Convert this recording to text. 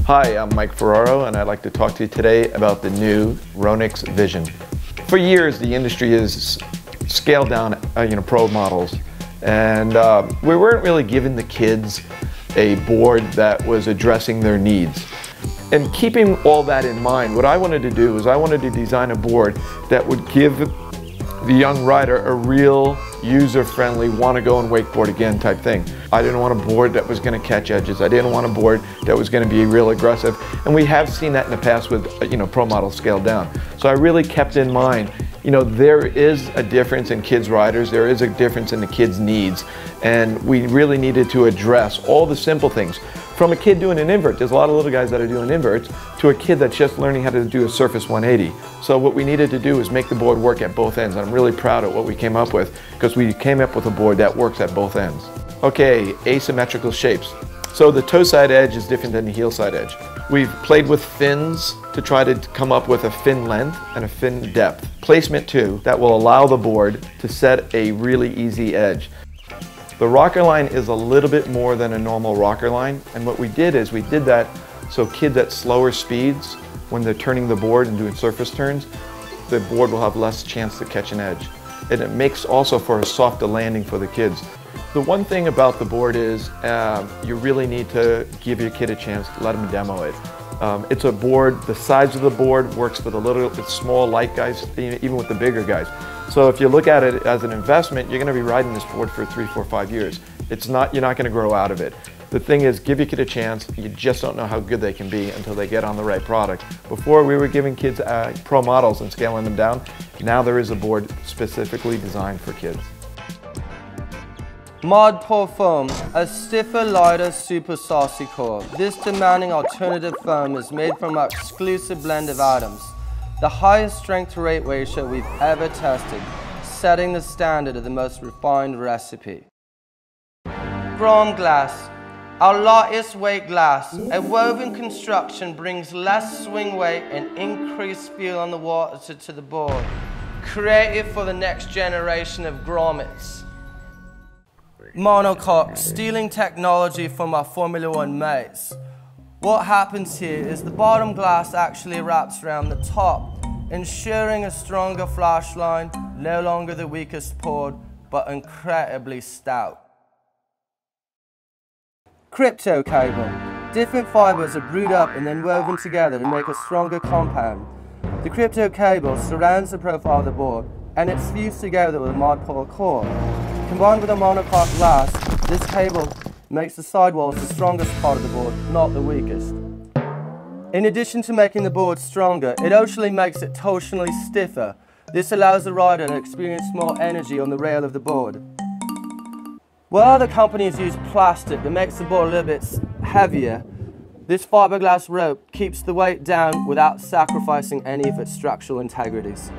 Hi, I'm Mike Ferraro, and I'd like to talk to you today about the new Ronix Vision. For years, the industry has scaled down pro models, and we weren't really giving the kids a board that was addressing their needs. And keeping all that in mind, what I wanted to do is I wanted to design a board that would give the young rider a real user-friendly, want to go and wakeboard again type thing. I didn't want a board that was going to catch edges. I didn't want a board that was going to be real aggressive. And we have seen that in the past with pro models scaled down. So I really kept in mind, there is a difference in kids riders. There is a difference in the kids' needs. And we really needed to address all the simple things. From a kid doing an invert, there's a lot of little guys that are doing inverts, to a kid that's just learning how to do a surface 180. So what we needed to do is make the board work at both ends. I'm really proud of what we came up with, because we came up with a board that works at both ends. Okay, asymmetrical shapes. So the toe side edge is different than the heel side edge. We've played with fins to try to come up with a fin length and a fin depth. Placement too, that will allow the board to set a really easy edge. The rocker line is a little bit more than a normal rocker line, and what we did is we did that so kids at slower speeds, when they're turning the board and doing surface turns, the board will have less chance to catch an edge. And it makes also for a softer landing for the kids. The one thing about the board is you really need to give your kid a chance to let them demo it. It's a board, the size of the board works for the small, light guys, even with the bigger guys. So if you look at it as an investment, you're going to be riding this board for 3, 4, 5 years. You're not going to grow out of it. The thing is, give your kid a chance. You just don't know how good they can be until they get on the right product. Before, we were giving kids pro models and scaling them down. Now there is a board specifically designed for kids. Mod Pour Foam, a stiffer, lighter, super saucy core. This demanding alternative foam is made from our exclusive blend of atoms. The highest strength to weight ratio we've ever tested, setting the standard of the most refined recipe. Grom glass, our lightest weight glass. A woven construction brings less swing weight and increased feel on the water to the board. Created for the next generation of grommets. Monocoque, stealing technology from our Formula One mates. What happens here is the bottom glass actually wraps around the top, ensuring a stronger flash line, no longer the weakest board, but incredibly stout. Crypto cable. Different fibers are brewed up and then woven together to make a stronger compound. The crypto cable surrounds the profile of the board, and it's fused together with a Mod Pour core. Combined with a monocoque glass, this cable makes the sidewalls the strongest part of the board, not the weakest. In addition to making the board stronger, it actually makes it torsionally stiffer. This allows the rider to experience more energy on the rail of the board. While other companies use plastic that makes the board a little bit heavier, this fiberglass rope keeps the weight down without sacrificing any of its structural integrities.